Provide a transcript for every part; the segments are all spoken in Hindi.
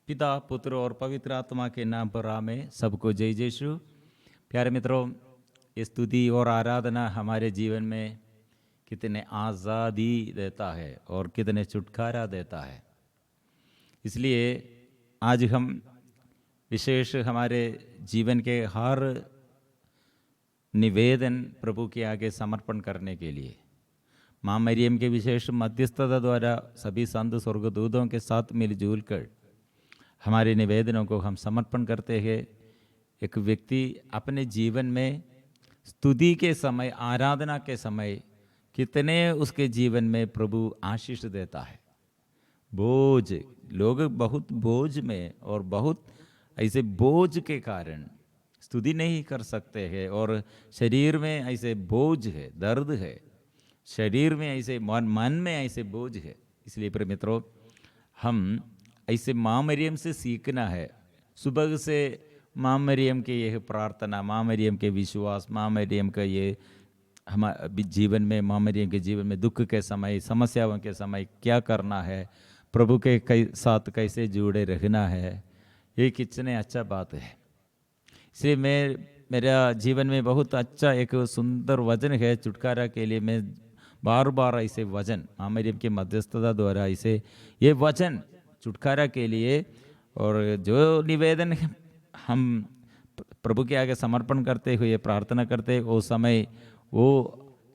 पिता, पुत्र और पवित्र आत्मा के नाम पर आमेन। सबको जय यीशु। प्यारे मित्रों, ये स्तुति और आराधना हमारे जीवन में कितने आज़ादी देता है और कितने छुटकारा देता है। इसलिए आज हम विशेष हमारे जीवन के हर निवेदन प्रभु के आगे समर्पण करने के लिए माँ मरियम के विशेष मध्यस्थता द्वारा सभी संत स्वर्गदूतों के साथ मिलजुल कर हमारे निवेदनों को हम समर्पण करते हैं। एक व्यक्ति अपने जीवन में स्तुति के समय, आराधना के समय कितने उसके जीवन में प्रभु आशीष देता है। बोझ, लोग बहुत बोझ में और बहुत ऐसे बोझ के कारण स्तुति नहीं कर सकते हैं और शरीर में ऐसे बोझ है, दर्द है, शरीर में ऐसे मन में ऐसे बोझ है। इसलिए प्रिय मित्रों, हम ऐसे माँ मरियम से सीखना है। सुबह से माँ मरियम के यह प्रार्थना, माँ मरियम के विश्वास, माँ मरियम का ये हमारे जीवन में, माँ मरियम के जीवन में दुख के समय, समस्याओं के समय क्या करना है, प्रभु के साथ कैसे जुड़े रहना है, ये कितने अच्छा बात है। इसलिए मेरा जीवन में बहुत अच्छा एक सुंदर वचन है छुटकारा के लिए। मैं बार बार ऐसे वचन माँ मरियम के मध्यस्थता द्वारा ऐसे ये वचन छुटकारा के लिए और जो निवेदन हम प्रभु के आगे समर्पण करते हुए प्रार्थना करते वो समय वो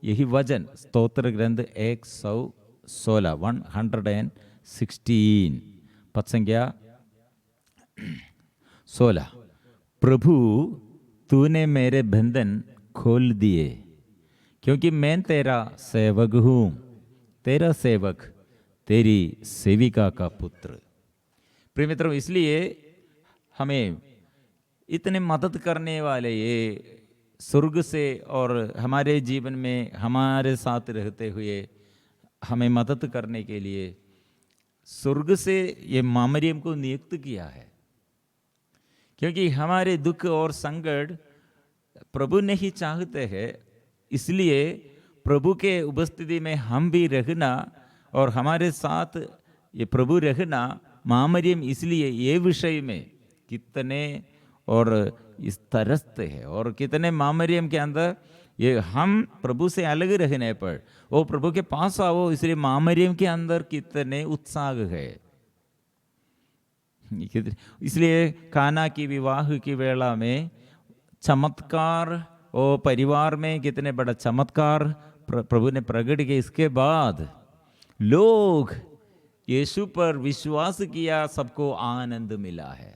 यही वचन स्तोत्र ग्रंथ 116 पद संख्या 16। प्रभु तूने मेरे बंधन खोल दिए, क्योंकि मैं तेरा सेवक हूँ, तेरा सेवक, तेरी सेविका का पुत्र। प्रिय मित्रों, इसलिए हमें इतने मदद करने वाले ये स्वर्ग से और हमारे जीवन में हमारे साथ रहते हुए हमें मदद करने के लिए स्वर्ग से ये माँ मरियम को नियुक्त किया है। क्योंकि हमारे दुख और संकट प्रभु नहीं चाहते हैं, इसलिए प्रभु के उपस्थिति में हम भी रहना और हमारे साथ ये प्रभु रहना, माँ मरियम इसलिए ये विषय में कितने और इस तरसते हैं और कितने माँ मरियम के अंदर ये हम प्रभु से अलग रहने पर वो प्रभु के पास आओ, इसलिए माँ मरियम के अंदर कितने उत्साह है। इसलिए काना की विवाह की वेला में चमत्कार और परिवार में कितने बड़ा चमत्कार प्रभु ने प्रकट किया। इसके बाद लोग यीशु पर विश्वास किया, सबको आनंद मिला है।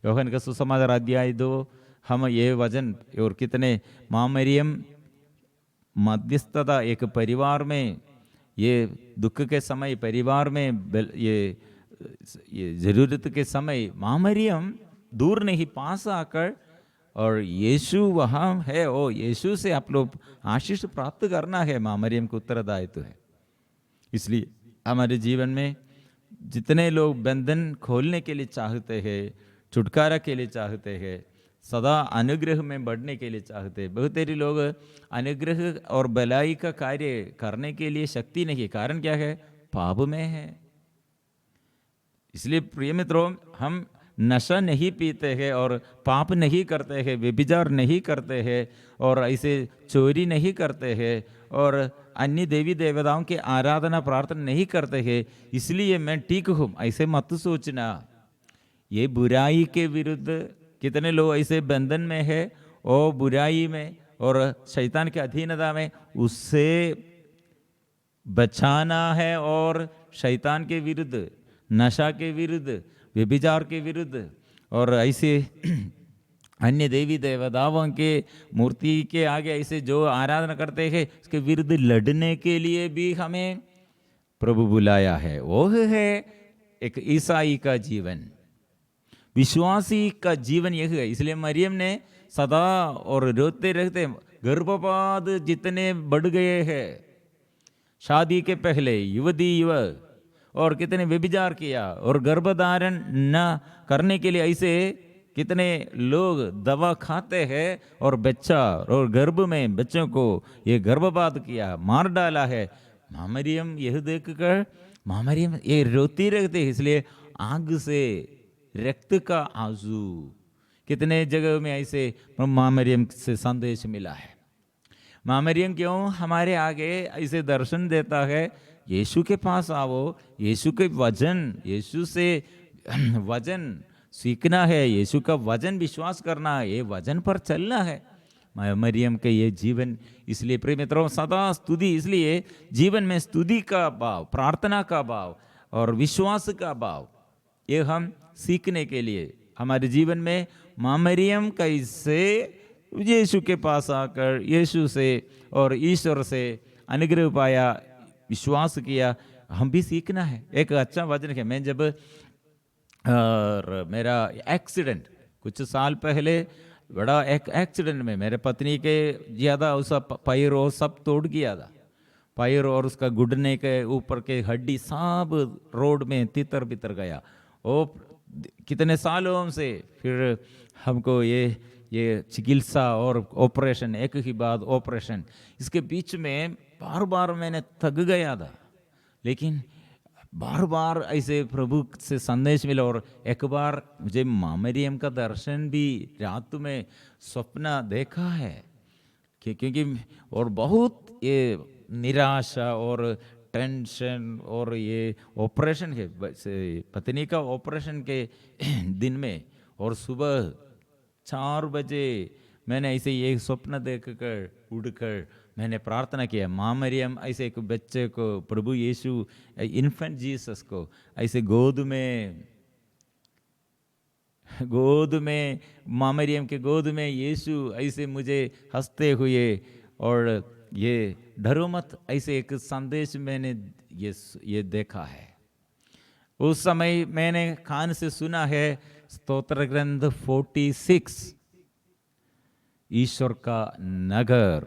योहन का सुसमाचार अध्याय 2 हम ये वचन और कितने माँ मरियम मध्यस्थता एक परिवार में ये दुख के समय, परिवार में ये जरूरत के समय माँ मरियम दूर नहीं, पास आकर और यीशु वहाँ है, ओ यीशु से आप लोग आशीष प्राप्त करना है, माँ मरियम को उत्तरदायित्व है। इसलिए हमारे जीवन में जितने लोग बंधन खोलने के लिए चाहते हैं, छुटकारा के लिए चाहते हैं, सदा अनुग्रह में बढ़ने के लिए चाहते हैं, बहुत सारे लोग अनुग्रह और भलाई का कार्य करने के लिए शक्ति नहीं, कारण क्या है? पाप में है। इसलिए प्रिय मित्रों, हम नशा नहीं पीते हैं और पाप नहीं करते हैं, व्यभिचार नहीं करते हैं और ऐसे चोरी नहीं करते हैं और अन्य देवी देवताओं के आराधना प्रार्थना नहीं करते हैं, इसलिए मैं ठीक हूँ, ऐसे मत सोचना। ये बुराई के विरुद्ध कितने लोग ऐसे बंधन में है और बुराई में और शैतान के अधीनता में, उससे बचाना है और शैतान के विरुद्ध, नशा के विरुद्ध, व्यभिचार के विरुद्ध और ऐसे अन्य देवी देवताओं के मूर्ति के आगे ऐसे जो आराधना करते हैं उसके विरुद्ध लड़ने के लिए भी हमें प्रभु बुलाया है। वो है एक ईसाई का जीवन, विश्वासी का जीवन यह है। इसलिए मरियम ने सदा और रोते रहते, गर्भपात जितने बढ़ गए हैं, शादी के पहले युवती युवक और कितने व्यभिचार किया और गर्भधारण न करने के लिए ऐसे कितने लोग दवा खाते हैं और बच्चा और गर्भ में बच्चों को ये गर्भपात किया, मार डाला है। माँ मरियम यह देखकर माँ मरियम ये रोती रहती है, इसलिए आग से, रक्त का आंसू। कितने जगह में ऐसे माँ मरियम से संदेश मिला है। माँ मरियम क्यों हमारे आगे ऐसे दर्शन देता है, यीशु के पास आओ, यीशु के वचन, यीशु से वचन सीखना है, यीशु का वचन विश्वास करना है, ये वचन पर चलना है। मरियम के ये जीवन, इसलिए प्रिय मित्रों सदा स्तुति, इसलिए जीवन में स्तुति का भाव, प्रार्थना का भाव और विश्वास का भाव, ये हम सीखने के लिए हमारे जीवन में माँ मरियम कैसे यीशु के पास आकर यीशु से और ईश्वर से अनुग्रह पाया, विश्वास किया, हम भी सीखना है। एक अच्छा वचन है, मैं जब मेरा एक्सीडेंट कुछ साल पहले, बड़ा एक एक्सीडेंट में मेरे पत्नी के ज़्यादा उसका पैर और सब तोड़ गया था, पैर और उसका घुटने के ऊपर के हड्डी सब रोड में तितर बितर गया। वो कितने सालों से फिर हमको ये चिकित्सा और ऑपरेशन, एक ही बाद ऑपरेशन, इसके बीच में बार बार मैंने थक गया था, लेकिन बार बार ऐसे प्रभु से संदेश मिला। और एक बार मुझे माँ मरियम का दर्शन भी रात में स्वप्न देखा है, क्योंकि और बहुत ये निराशा और टेंशन और ये ऑपरेशन के पत्नी का ऑपरेशन के दिन में, और सुबह 4 बजे मैंने ऐसे एक स्वप्न देखकर उठकर मैंने प्रार्थना किया, माँ मरियम ऐसे एक बच्चे को, प्रभु यीशु इन्फेंट जीसस को ऐसे गोद में माँ मरियम के गोद में यीशु ऐसे मुझे हंसते हुए, और ये डरो मत, ऐसे एक संदेश मैंने ये देखा है। उस समय मैंने कान से सुना है स्तोत्र ग्रंथ 46, ईश्वर का नगर,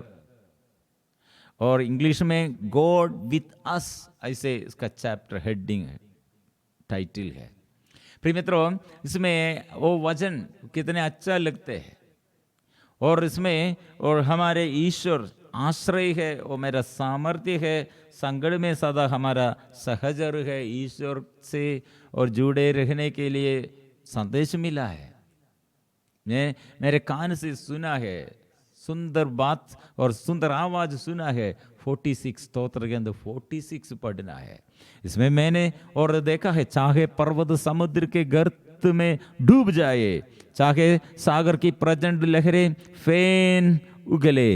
और इंग्लिश में गॉड विथ अस, ऐसे इसका चैप्टर हेडिंग है, टाइटल है। प्रिय मित्रों, इसमें वो वचन कितने अच्छा लगते हैं, और इसमें और हमारे ईश्वर आश्रय है, वो मेरा सामर्थ्य है, संकट में सदा हमारा सहचर है, ईश्वर से और जुड़े रहने के लिए संदेश मिला है। मैं मेरे कान से सुना है, सुंदर बात और सुंदर आवाज सुना है, 46 स्तोत्र के अंदर 46 पढ़ना है। इसमें मैंने और देखा है, चाहे पर्वत समुद्र के गर्त में डूब जाए, चाहे सागर की प्रचंड लहरें फेन उगले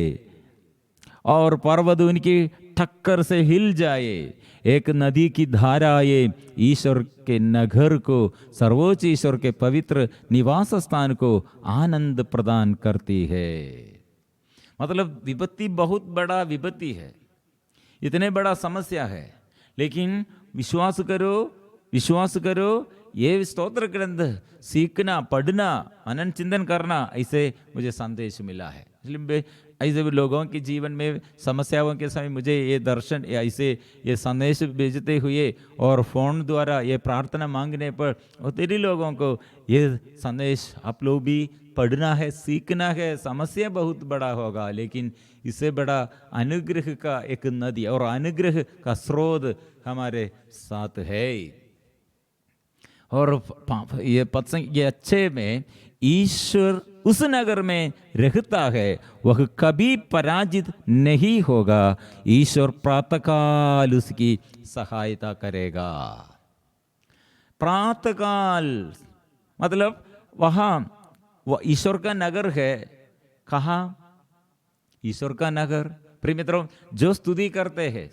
और पर्वत उनकी टक्कर से हिल जाए, एक नदी की धारा ये ईश्वर के नगर को, सर्वोच्च ईश्वर के पवित्र निवास स्थान को आनंद प्रदान करती है। मतलब विपत्ति बहुत बड़ा विपत्ति है, इतने बड़ा समस्या है, लेकिन विश्वास करो, ये स्तोत्र ग्रंथ सीखना, पढ़ना, मनन चिंतन करना, ऐसे मुझे संदेश मिला है। इसलिए ऐसे भी लोगों के जीवन में समस्याओं के समय मुझे ये दर्शन ऐसे ये संदेश भेजते हुए और फ़ोन द्वारा ये प्रार्थना मांगने पर, और तेरी लोगों को ये संदेश आप लोग भी पढ़ना है, सीखना है। समस्या बहुत बड़ा होगा, लेकिन इससे बड़ा अनुग्रह का एक नदी और अनुग्रह का स्रोत हमारे साथ है। और ये अच्छे में ईश्वर उस नगर में रहता है, वह कभी पराजित नहीं होगा, ईश्वर प्रातःकाल उसकी सहायता करेगा। प्रातःकाल मतलब वहाँ वह ईश्वर का नगर है। कहाँ? ईश्वर का नगर। प्रिय मित्रों, जो स्तुति करते हैं,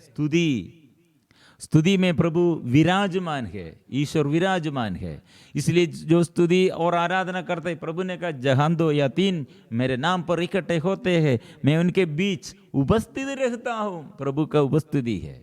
स्तुति में प्रभु विराजमान है, ईश्वर विराजमान है। इसलिए जो स्तुति और आराधना करते हैं, प्रभु ने कहा जहां 2 या 3 मेरे नाम पर इकट्ठे होते हैं, मैं उनके बीच उपस्थित रहता हूं। प्रभु का उपस्थिति है।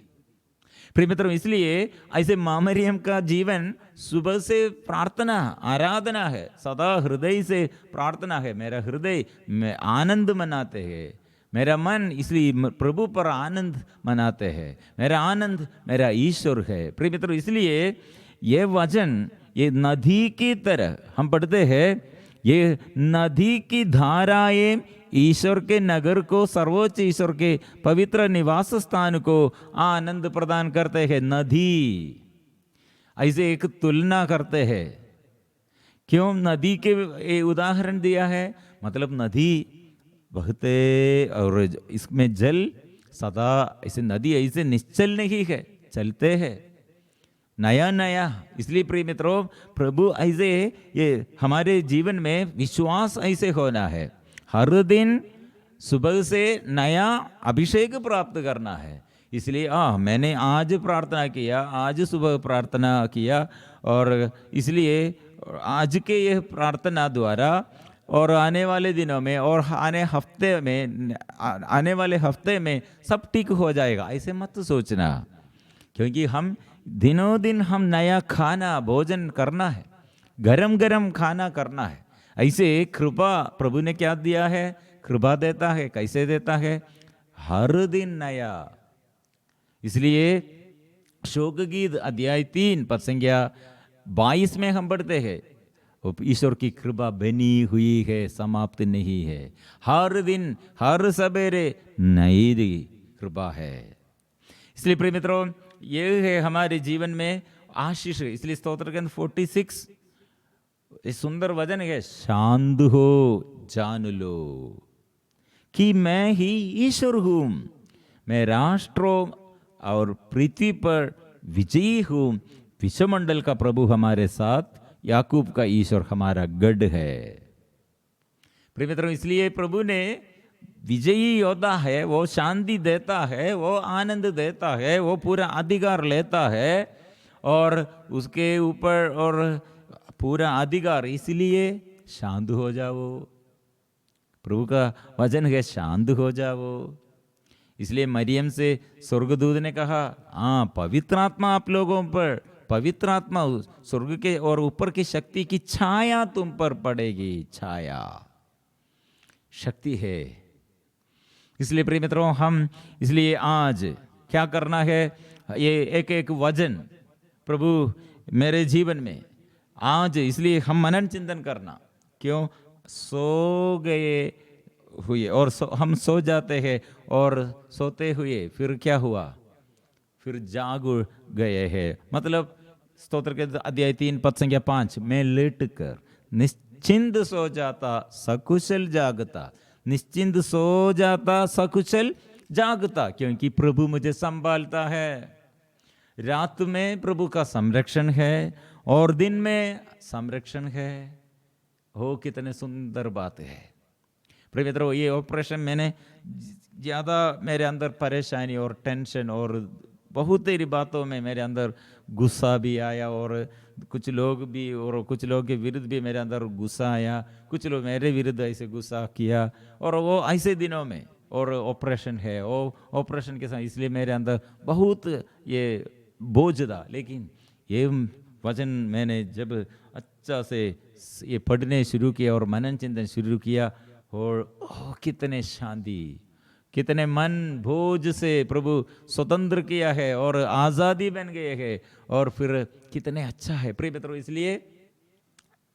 प्रिय मित्रों, इसलिए ऐसे माँ मरियम का जीवन सुबह से प्रार्थना आराधना है, सदा हृदय से प्रार्थना है। मेरा हृदय में आनंद मनाते हैं, मेरा मन इसलिए प्रभु पर आनंद मनाते हैं। मेरा आनंद मेरा ईश्वर है। प्रिय मित्रों, इसलिए ये वचन ये नदी की तरह हम पढ़ते हैं, ये नदी की धाराएं ईश्वर के नगर को, सर्वोच्च ईश्वर के पवित्र निवास स्थान को आनंद प्रदान करते हैं। नदी ऐसे एक तुलना करते हैं। क्यों नदी के ये उदाहरण दिया है? मतलब नदी बहते और इसमें जल सदा, ऐसे नदी ऐसे निश्चल नहीं है, चलते हैं नया नया। इसलिए प्रिय मित्रों, प्रभु ऐसे ये हमारे जीवन में विश्वास ऐसे होना है, हर दिन सुबह से नया अभिषेक प्राप्त करना है। इसलिए मैंने आज प्रार्थना किया, आज सुबह प्रार्थना किया, और इसलिए आज के ये प्रार्थना द्वारा और आने वाले दिनों में और आने वाले हफ्ते में सब ठीक हो जाएगा, ऐसे मत सोचना। क्योंकि हम दिनों दिन हम नया खाना भोजन करना है, गरम गरम खाना करना है। ऐसे कृपा प्रभु ने क्या दिया है? कृपा देता है। कैसे देता है? हर दिन नया। इसलिए शोक गीत अध्याय 3 पद संख्या 22 में हम पढ़ते हैं, ईश्वर की कृपा बनी हुई है, समाप्त नहीं है, हर दिन हर सवेरे नई कृपा है। इसलिए प्रिय मित्रों, ये है हमारे जीवन में आशीष। इसलिए स्तोत्र गीत 46 सुंदर वचन है, शांत हो जान लो कि मैं ही ईश्वर हूं, मैं राष्ट्रों और पृथ्वी पर विजयी हूं, विश्वमंडल का प्रभु हमारे साथ, याकूब का ईश्वर हमारा गढ़ है। प्रिय मित्रों, इसलिए प्रभु ने विजयी योद्धा है, वो शांति देता है, वो आनंद देता है, वो पूरा अधिकार लेता है और उसके ऊपर और पूरा अधिकार। इसलिए शांत हो जाओ, प्रभु का वचन है, शांत हो जाओ। इसलिए मरियम से स्वर्गदूत ने कहा, पवित्र आत्मा आप लोगों पर, पवित्र आत्मा स्वर्ग के और ऊपर की शक्ति की छाया तुम पर पड़ेगी। छाया शक्ति है। इसलिए प्रिय मित्रों, हम इसलिए आज क्या करना है? ये एक एक वचन प्रभु मेरे जीवन में आज, इसलिए हम मनन चिंतन करना। क्यों? सो गए हुए और हम सो जाते हैं, और सोते हुए फिर क्या हुआ? फिर जाग गए हैं। मतलब स्तोत्र के अध्याय 3 पद संख्या 5, मैं लेट कर निश्चिंत सो जाता, सकुशल जागता। निश्चिंत सो जाता, सकुशल जागता, क्योंकि प्रभु मुझे संभालता है। रात में प्रभु का संरक्षण है और दिन में संरक्षण है। हो कितने सुंदर बात है। प्रिय मित्रों, ये ऑपरेशन मैंने ज़्यादा, मेरे अंदर परेशानी और टेंशन और बहुत सारी बातों में मेरे अंदर गुस्सा भी आया, और कुछ लोग भी, और कुछ लोग के विरुद्ध भी मेरे अंदर गुस्सा आया, कुछ लोग मेरे विरुद्ध ऐसे गुस्सा किया, और वो ऐसे दिनों में, और ऑपरेशन है, वो ऑपरेशन के साथ इसलिए मेरे अंदर बहुत ये बोझ था। लेकिन ये वचन मैंने जब अच्छा से ये पढ़ने शुरू किया और मनन चिंतन शुरू किया, और कितने शांति, कितने मन बोझ से प्रभु स्वतंत्र किया है और आज़ादी बन गए है, और फिर कितने अच्छा है। प्रिय मित्रों, इसलिए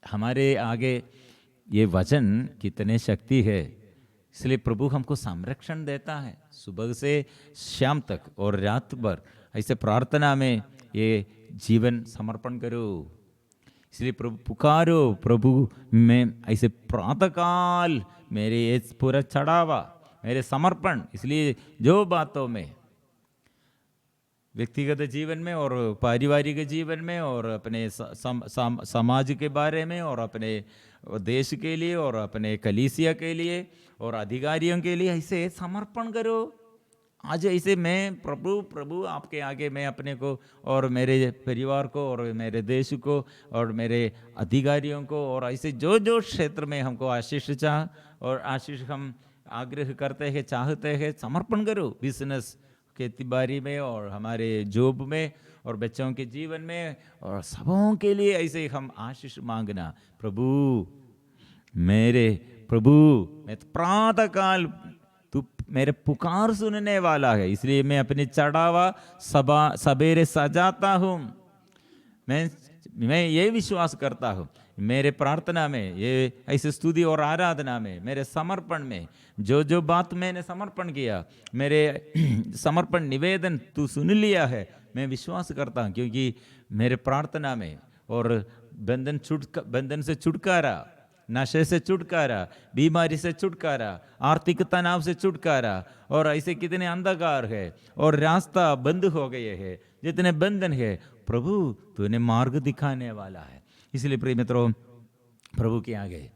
हमारे आगे ये वचन कितने शक्ति है। इसलिए प्रभु हमको संरक्षण देता है सुबह से शाम तक और रात भर। ऐसे प्रार्थना में ये जीवन समर्पण करो। इसलिए प्रभु पुकारो, प्रभु में ऐसे प्रातःकाल मेरे ये पूरा चढ़ावा, मेरे समर्पण। इसलिए जो बातों में व्यक्तिगत जीवन में और पारिवारिक जीवन में और अपने समाज के बारे में और अपने देश के लिए और अपने कलीसिया के लिए और अधिकारियों के लिए ऐसे समर्पण करो। आज ऐसे मैं प्रभु आपके आगे मैं अपने को और मेरे परिवार को और मेरे देश को और मेरे अधिकारियों को और ऐसे जो जो क्षेत्र में हमको आशीष चाह और आशीष हम आग्रह करते हैं, चाहते हैं, समर्पण करो। बिजनेस खेती बाड़ी में और हमारे जॉब में और बच्चों के जीवन में और सबों के लिए ऐसे हम आशीष मांगना। प्रभु मैं प्रातःकाल तू मेरे पुकार सुनने वाला है, इसलिए मैं अपनी चढ़ावा सवेरे सजाता हूँ। मैं ये विश्वास करता हूँ मेरे प्रार्थना में, ये ऐसे स्तुति और आराधना में, मेरे समर्पण में जो जो बात मैंने समर्पण किया, मेरे समर्पण निवेदन तू सुन लिया है। मैं विश्वास करता हूँ, क्योंकि मेरे प्रार्थना में और बंधन से छुटकारा, नशे से छुटकारा, बीमारी से छुटकारा, आर्थिक तनाव से छुटकारा, और ऐसे कितने अंधकार है और रास्ता बंद हो गए हैं, जितने बंधन है, प्रभु तूने मार्ग दिखाने वाला है। इसलिए प्रिय मित्रों, प्रभु के आगे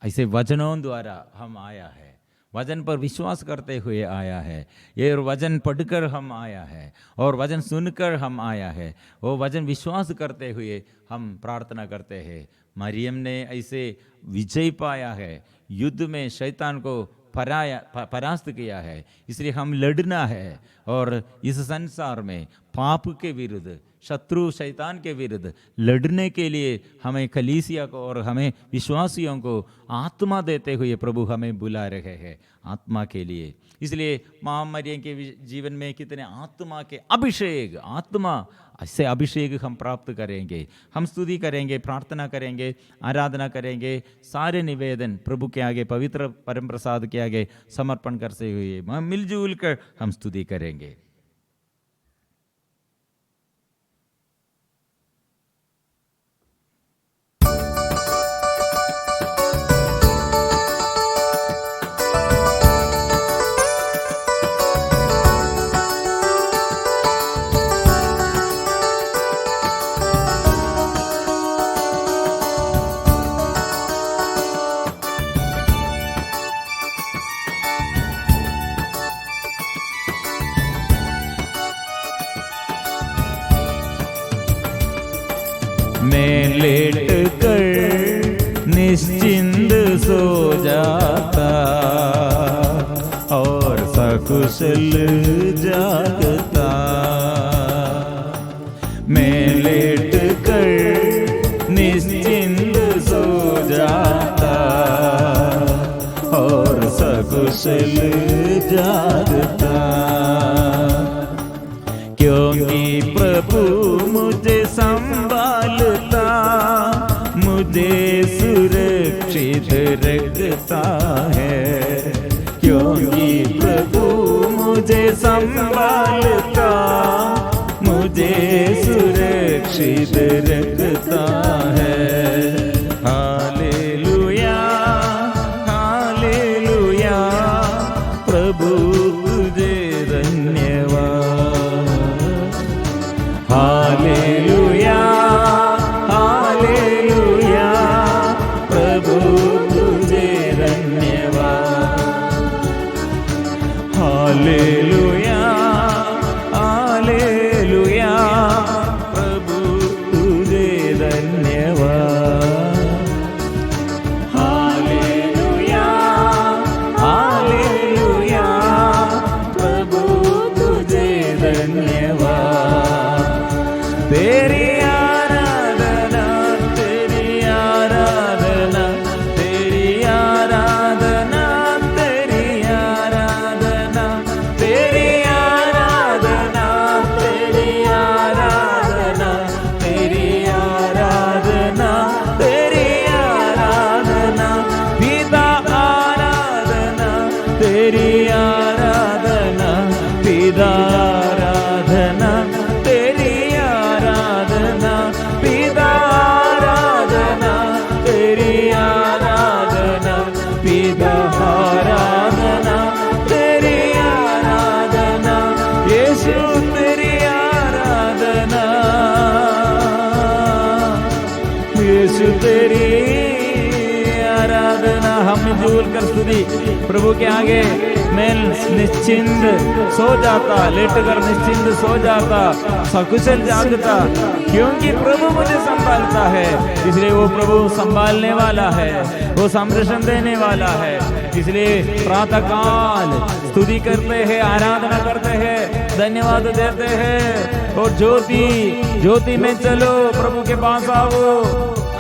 ऐसे वचनों द्वारा हम आया है, वचन पर विश्वास करते हुए आया है, ये वचन पढ़कर हम आया है और वचन सुनकर हम आया है, वो वचन विश्वास करते हुए हम प्रार्थना करते हैं। मरियम ने ऐसे विजय पाया है, युद्ध में शैतान को परास्त किया है। इसलिए हम लड़ना है और इस संसार में पाप के विरुद्ध, शत्रु शैतान के विरुद्ध लड़ने के लिए हमें कलीसिया को और हमें विश्वासियों को आत्मा देते हुए प्रभु हमें बुला रहे हैं आत्मा के लिए। इसलिए मां मरियम के जीवन में कितने आत्मा के अभिषेक, आत्मा से अभिषेक हम प्राप्त करेंगे। हम स्तुति करेंगे, प्रार्थना करेंगे, आराधना करेंगे, सारे निवेदन प्रभु के आगे, पवित्र परम प्रसाद के आगे समर्पण करते हुए मिलजुल कर हम स्तुति करेंगे। मैं लेट कर निश्चिंत सो जाता और सकुशल जागता। मैं लेट कर निश्चिंत सो जाता और सकुशल जागता, क्योंकि प्रभु मुझे संभालता, मुझे सुरक्षित रखता है। क्योंकि प्रभु मुझे संभालता, मुझे सुरक्षित रखता है। हालेलुया, हालेलुया, प्रभु तुझे धन्यवाद। हालेलुया, हालेलुया, प्रभु तुझे धन्यवाद। हालेलुया, हालेलुया, प्रभु तुझे धन्यवाद। हालेलुया, हालेलुया, प्रभु तुझे धन्यवाद। तेरी आराधना, तेरी आराधना, तेरी आराधना, तेरी आराधना, तेरी आराधना, तेरी आराधना, तेरी आराधना, तेरी आराधना, पिता आराधना, तेरी आराधना, पिता आराधना, तेरी आराधना, पिता आराधना, तेरी आराधना, पिता आराधना, तेरी आराधना, यीशु तेरी आराधना, यीशु तेरी आराधना। हम मिलजुल कर स्तुति प्रभु के आगे। मैं निश्चिंत सो जाता, लेट कर निश्चिंत सो जाता, सकुशल जागता, क्योंकि प्रभु मुझे संभालता है। इसलिए वो प्रभु संभालने वाला है, वो संरक्षण देने वाला है। इसलिए प्रातः काल स्तुति करते हैं, आराधना करते हैं, धन्यवाद देते हैं। और ज्योति में चलो, प्रभु के पास आओ,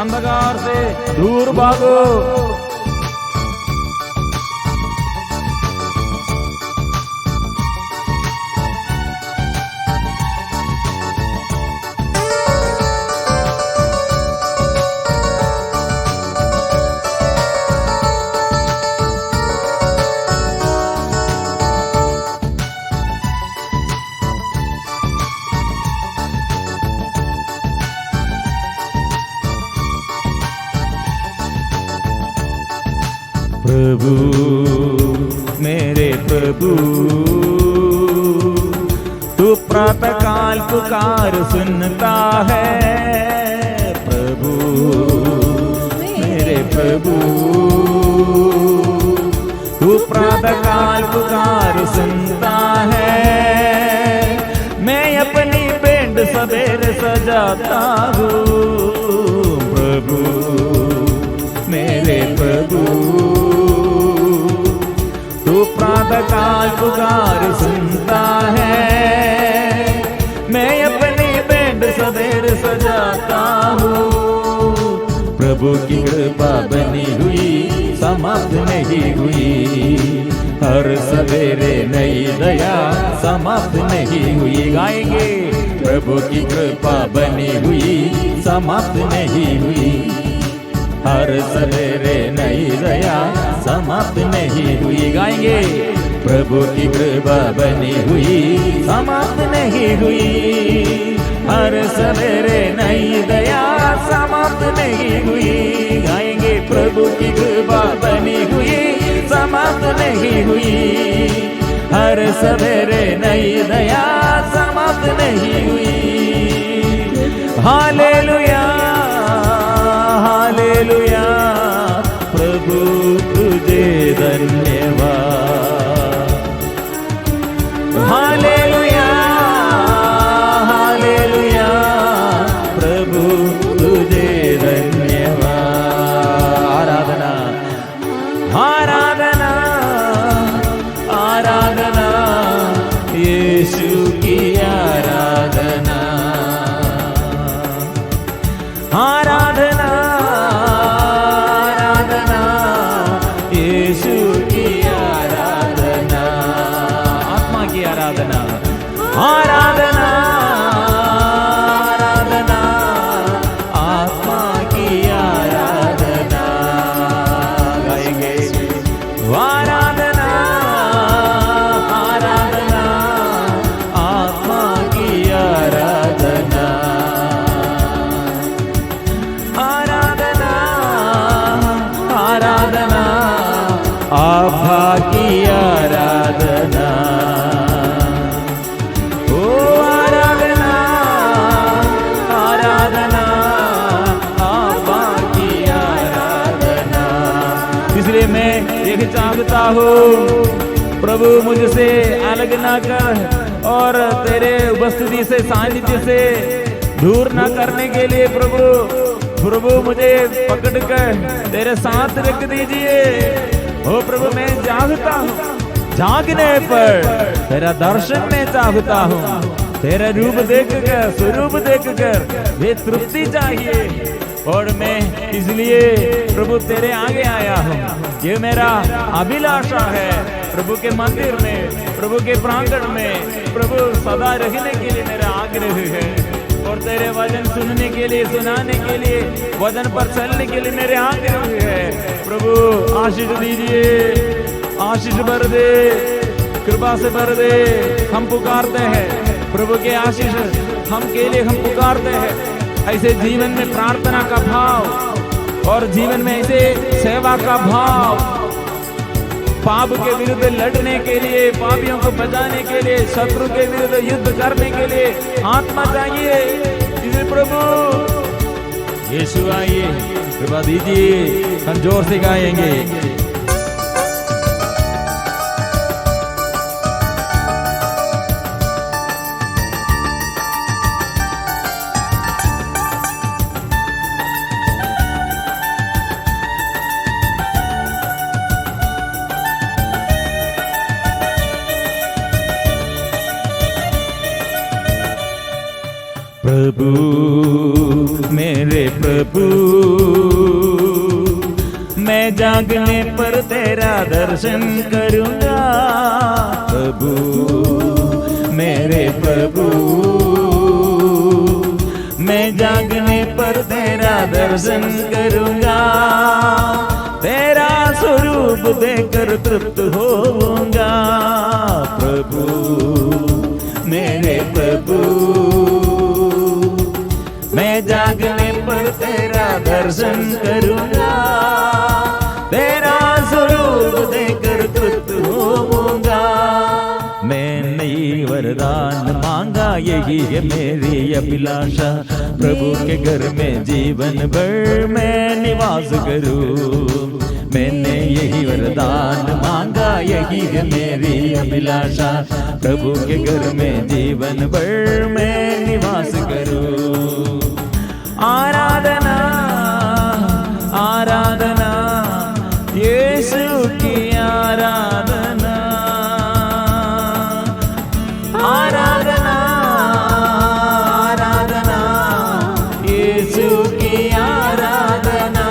अंधकार से दूर भागो। प्रभु मेरे प्रभु, तू प्रातःकाल पुकार सुनता है। प्रभु मेरे प्रभु, तू प्रातःकाल पुकार सुनता है। मैं अपनी बैंड सवेरे सजाता हूँ। प्रभु मेरे प्रभु, तू प्रातःकाल पुकार सुनता है। मैं अपनी बैंड सवेरे सजाता हूँ। प्रभु की कृपा बनी हुई समाप्त नहीं हुई, हर सवेरे नई दया समाप्त नहीं हुई। गाएंगे, प्रभु की कृपा बनी हुई समाप्त नहीं हुई, हर सवेरे नई दया समाप्त नहीं हुई। गाएंगे, प्रभु की कृपा बनी हुई समाप्त नहीं हुई, हर सवेरे नई दया समाप्त नहीं हुई। गाएंगे, प्रभु की कृपा बनी हुई समाप्त नहीं हुई, हर सवेरे नई दया समाप्त नहीं हुई। हालेलुया हालेलुया, प्रभु तुझे धन्यवाद। हालेलुया हालेलुया, प्रभु तुझे धन्यवाद। आराधना आराधना आराधना, यीशु की आराधना। आराधना आराधना, यीशु की आराधना। आत्मा की आराधना। आराधना आराधना, आत्मा की आराधना। गाएंगे, आराधना आराधना, आत्मा की आराधना। आराधना आराधना, आभा की आराधना। ओ आराधना आराधना, आभा की आराधना। इसलिए मैं एक चाहता हूँ, प्रभु मुझसे अलग ना कर और तेरे उपस्थिति से, सानिध्य से दूर ना करने के लिए प्रभु मुझे पकड़कर तेरे साथ रख दीजिए। ओ प्रभु, मैं जागता हूँ, जागने पर तेरा दर्शन में चाहता हूँ। तेरा रूप देखकर, स्वरूप देखकर वे तृप्ति चाहिए। और मैं इसलिए प्रभु तेरे आगे आया हूँ। ये मेरा अभिलाषा है, प्रभु के मंदिर में, प्रभु के प्रांगण में प्रभु सदा रहने के लिए मेरा आग्रह है। और तेरे वचन सुनने के लिए, सुनाने के लिए, वचन पर चलने के लिए मेरे आग्रह है। प्रभु आशीष दीजिए, आशीष भर दे, कृपा से भर दे। हम पुकारते हैं प्रभु के आशीष हम के लिए, हम पुकारते हैं। ऐसे जीवन में प्रार्थना का भाव और जीवन में ऐसे सेवा का भाव, पाप के विरुद्ध लड़ने के लिए, पापियों को बचाने के लिए, शत्रु के विरुद्ध युद्ध करने के लिए आत्मा चाहिए। इसलिए प्रभु यीशु आइए, कृपा दीजिए। हम जोर से गाएंगे, प्रभु मेरे प्रभु, मैं जागने पर तेरा दर्शन करूंगा। प्रभु मेरे प्रभु, मैं जागने पर तेरा दर्शन करूंगा। तेरा स्वरूप देखकर तृप्त होऊंगा। प्रभु मेरे प्रभु, मैं जागने पर तेरा दर्शन करूंगा। तेरा स्वरूप वरदान मांगा, यही है मेरी अभिलाषा, प्रभु के घर में जीवन भर मैं निवास करूं। मैंने यही वरदान मांगा, यही है मेरी अभिलाषा, प्रभु के घर में जीवन भर मैं निवास करूं। आराधना आराधना यीशु की आराधना, आराधना आराधना यीशु की आराधना।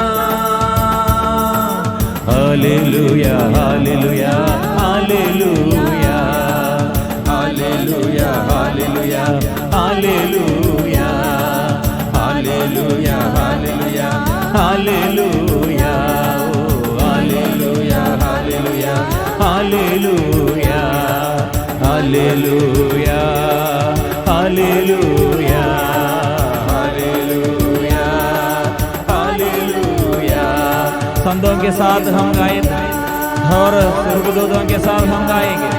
Hallelujah hallelujah hallelujah hallelujah hallelujah hallelujah hallelujah hallelujah hallelujah hallelujah hallelujah hallelujah hallelujah hallelujah hallelujah hallelujah. संतों के साथ हम गाएंगे और स्वर्गदूतों के साथ हम गाएंगे,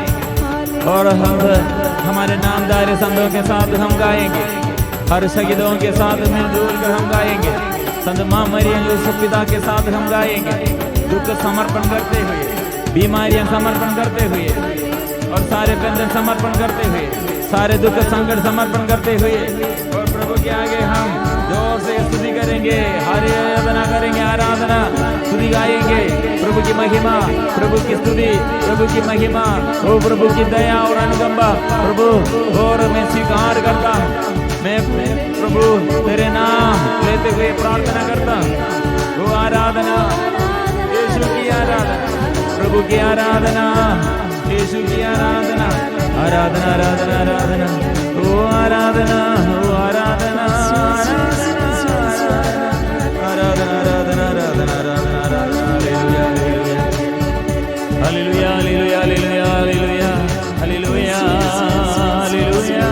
और हम हमारे नामदार संतों के साथ हम गाएंगे, हर शहीदों के साथ मिलजुल कर हम गाएंगे, संत मां मरियम यूसुफ पिता के साथ हम गाएंगे, दुख समर्पण करते हुए, बीमारियां समर्पण करते हुए, और सारे बंधन समर्पण करते हुए, सारे दुख संकट समर्पण करते हुए, और प्रभु के आगे हम जोर से स्तुति करेंगे, आराधना करेंगे, आराधना स्तुति गाएंगे, प्रभु की महिमा, प्रभु की स्तुति, प्रभु की महिमा, ओ प्रभु की दया और अनुकंपा प्रभु, और मैं स्वीकार करता हूँ, मैं प्रभु तेरे नाम लेते हुए प्रार्थना करता हूँ। वो आराधना यीशु की आराधना, प्रभु की आराधना, यीशु की आराधना, आराधना आराधना आराधना, वो आराधना, वो आराधना आराधना आराधना आराधना आराधना, hallelujah hallelujah hallelujah hallelujah hallelujah hallelujah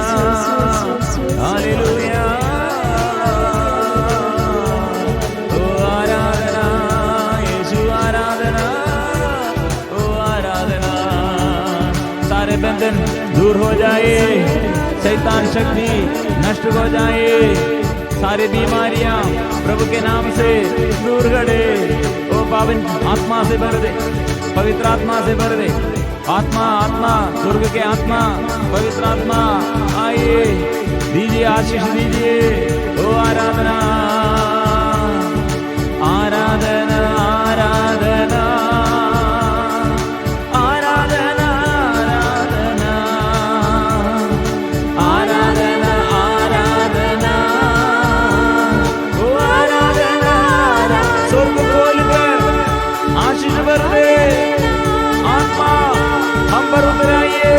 hallelujah. ओ आराधना यीशु आराधना, ओ आराधना। सारे बंधन दूर हो जाए, शैतान शक्ति नष्ट हो जाए, सारी बीमारियां प्रभु के नाम से दूर गड़े। ओ पावन आत्मा से भर दे, पवित्र आत्मा से भर दे, आत्मा आत्मा स्वर्ग के आत्मा, पवित्र आत्मा आइए, दीजिए आशीष दीजिए। ओ आराधना आराधना आराधना आराधना आराधना आराधना आराधना, ओ आराधना। स्वर्ग खोलकर आशीष भर दे, आत्मा हम पर उतर आइए,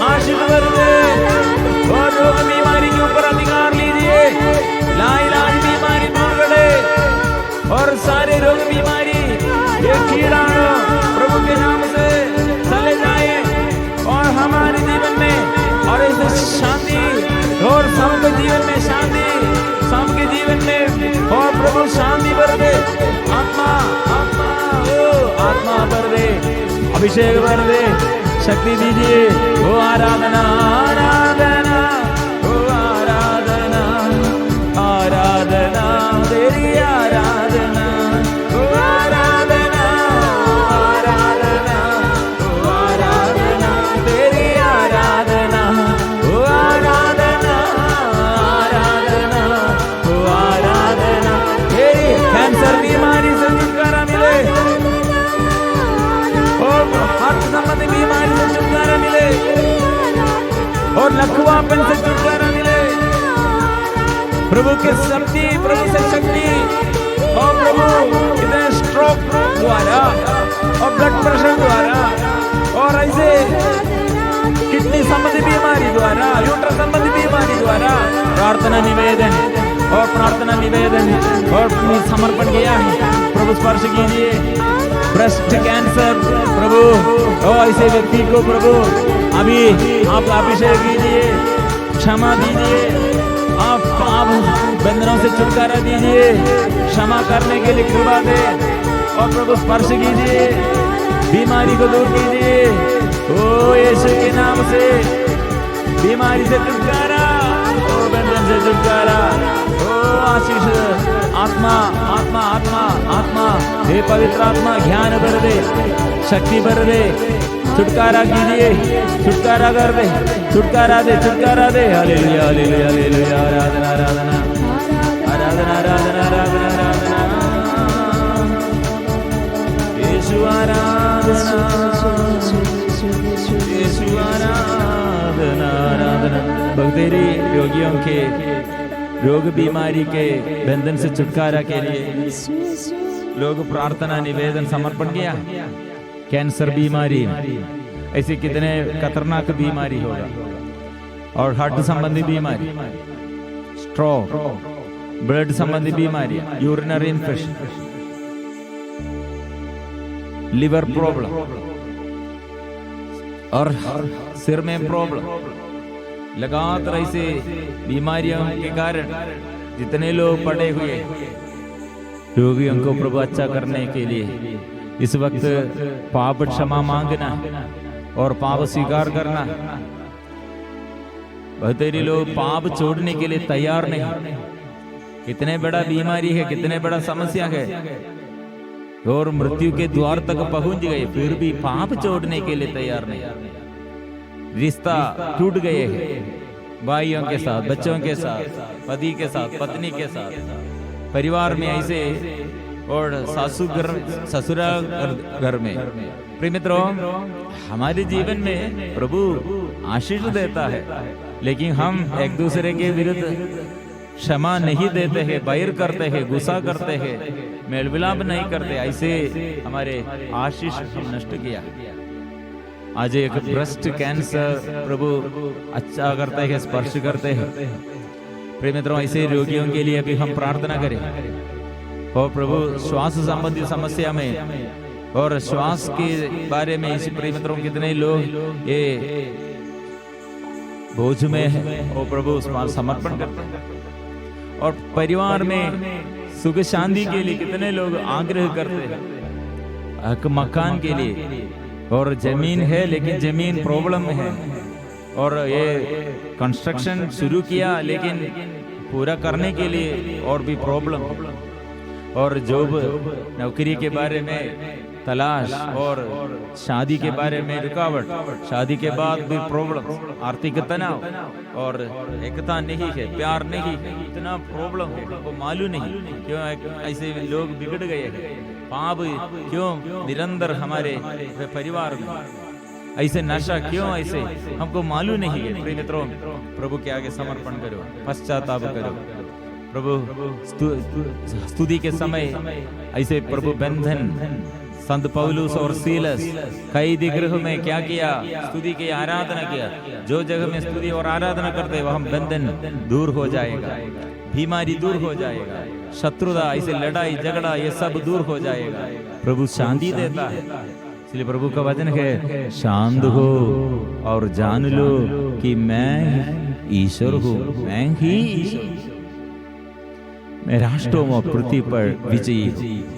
आशीष भर दे, और रोग बीमारी के ऊपर अधिकार लीजिए, लाइलाज बीमारी दूर करे, और सारे रोग बीमारी ये कीड़ाणु प्रभु के नाम से चले जाए, और हमारे जीवन में और इस शांति, और सबके जीवन में शांति, सबके जीवन में और प्रभु शांति भर दे, आत्मा आत्मा ओ आत्मा भर दे, अभिषेक भर दे, शक्ति दीजिए। ओ आराधना आराधना ओ आराधना आराधना तेरी आराधना, ओ आराधना आराधना ओ आराधना तेरी आराधना, ओ आराधना आराधना ओ आराधना तेरी। कैंसर बीमारी से छुटकारा मिले, और हार्ट संबंधी बीमारी से छुटकारा मिले, और लकवापन से छुटकारा मिले, प्रभु के शक्ति, प्रभु से शक्ति, और प्रभु इतने स्ट्रोक द्वारा और ब्लड प्रेशर द्वारा और ऐसे किडनी संबंधी बीमारी द्वारा, यूट्रस संबंधी बीमारी द्वारा प्रार्थना निवेदन और प्रार्थना निवेदन और समर्पण किया है। प्रभु स्पर्श कीजिए, ब्रेस्ट कैंसर प्रभु, और ऐसे व्यक्ति को प्रभु अभी आप अभिषेक कीजिए, क्षमा दीजिए, आप बंधनों से छुटकारा दीजिए, क्षमा करने के लिए कृपा दे, और प्रभु स्पर्श कीजिए, बीमारी को दूर कीजिए। ओ यीशु के नाम से बीमारी से छुटकारा, ओ बंधन से छुटकारा, ओ आशीष आत्मा आत्मा आत्मा आत्मा, हे पवित्र आत्मा ज्ञान भर दे, शक्ति भर दे, छुटकारा कीजिए, छुटकारा कर दे, छुटकारा दे, छुटकारा दे। हालेलुया हालेलुया हालेलुया, आराधना आराधना आराधना आराधना आराधना आराधना, यीशु आराधना, यीशु आराधना आराधना। भक्तेरी रोगियों के रोग बीमारी के बंधन से छुटकारा के लिए लोग प्रार्थना निवेदन समर्पण किया। कैंसर बीमारी, ऐसी कितने खतरनाक बीमारी होगा, और हार्ट संबंधी बीमारी, स्ट्रोक, ब्लड संबंधी बीमारी, यूरिनरी इन्फेक्शन, लिवर प्रॉब्लम और सिर में प्रॉब्लम, लगातार ऐसे बीमारियों के कारण जितने लोग पड़े हुए, रोगियों को प्रभु अच्छा करने के लिए इस वक्त पाप क्षमा मांगना और पाप स्वीकार करना। बहुतेरे लोग पाप छोड़ने के लिए तैयार नहीं। कितने बड़ा बीमारी है, कितने बड़ा समस्या है, और मृत्यु के द्वार तक पहुंच गए, फिर भी पाप छोड़ने के लिए तैयार नहीं। रिश्ता टूट गए हैं भाइयों के साथ, बच्चों के साथ, पति के साथ, पत्नी के साथ, परिवार में ऐसे, और ससुराल घर में। प्रिय मित्रों, हमारे जीवन में प्रभु आशीष देता है, लेकिन हम एक दूसरे के विरुद्ध क्षमा नहीं देते हैं, बैर करते हैं, गुस्सा करते हैं, मेल मिलाप नहीं करते, ऐसे हमारे आशीष हम नष्ट किया। आज एक ब्रेस्ट कैंसर प्रभु अच्छा करते हैं, स्पर्श करते हैं। प्रिय मित्रों, ऐसे रोगियों के लिए भी हम प्रार्थना करें, और प्रभु श्वास संबंधी समस्या में और श्वास के बारे में इसी प्रिय मित्रों कितने लोग ये बोझ में है, और प्रभु समर्पण करते हैं। और परिवार में सुख शांति के लिए कितने लोग आग्रह करते हैं, एक मकान के लिए, और जमीन है लेकिन जमीन प्रॉब्लम में है, और ये कंस्ट्रक्शन शुरू किया लेकिन पूरा करने के लिए और भी प्रॉब्लम, और जॉब नौकरी के बारे में तलाश, और शादी के बारे में रुकावट, शादी के बाद भी प्रॉब्लम, आर्थिक तनाव, और एकता नहीं है, प्यार नहीं है, इतना प्रॉब्लम है, वो मालूम नहीं क्यों ऐसे लोग बिगड़ गए हैं, पाप क्यों निरंतर हमारे परिवार में, ऐसे नशा क्यों, ऐसे हमको मालूम नहीं है। प्रिय मित्रों, प्रभु के आगे समर्पण करो, पश्चाताप करो। प्रभु स्तुति के समय ऐसे प्रभु बंधन, संत पौलुस और सीलस कैदी गृह में क्या किया, स्तुति की आराधना किया। जो जगह में स्तुति और आराधना करते वह बंधन दूर हो जाएगा, बीमारी दूर हो जाएगा, शत्रुता, ऐसे लड़ाई झगड़ा ये सब दूर हो जाएगा। प्रभु शांति देता है, इसलिए प्रभु का वचन है, शांत हो और जान लो कि मैं ईश्वर हूँ, मैं ही ईश्वर हूँ, मैं राष्ट्रों में पृथ्वी पर विजयी हूँ।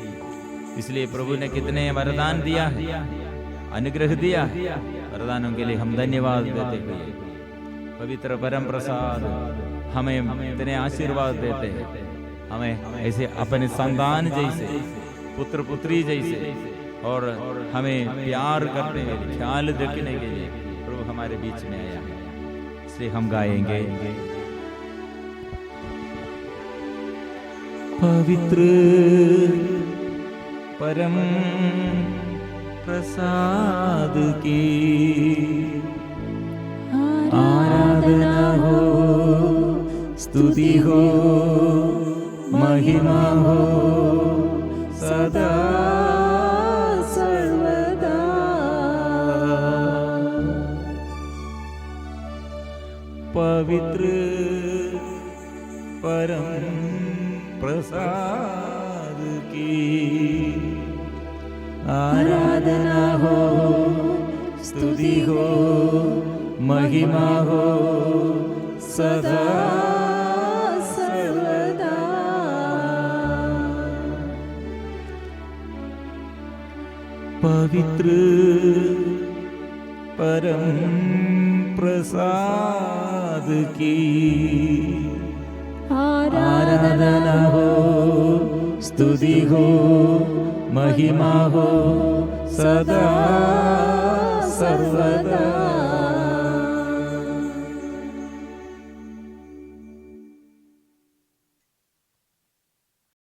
इसलिए प्रभु ने कितने वरदान दिया है, अनुग्रह दिया, वरदानों के लिए हम धन्यवाद देते हुए, पवित्र परम प्रसाद हमें इतने आशीर्वाद देते हैं, हमें ऐसे अपने संतान जैसे, पुत्र पुत्री जैसे, और हमें प्यार करने के लिए, ख्याल रखने के लिए प्रभु हमारे बीच में आया है। इसलिए हम गाएंगे, पवित्र परम प्रसाद की आराधना हो, स्तुति हो, महिमा हो सदा सर्वदा। पवित्र परम प्रसाद की आराधना हो, स्तुति हो, महिमा हो सदा सर्वदा। पवित्र परम प्रसाद की आराधना हो, स्तुति हो, महिमा हो सदा सर्वदा।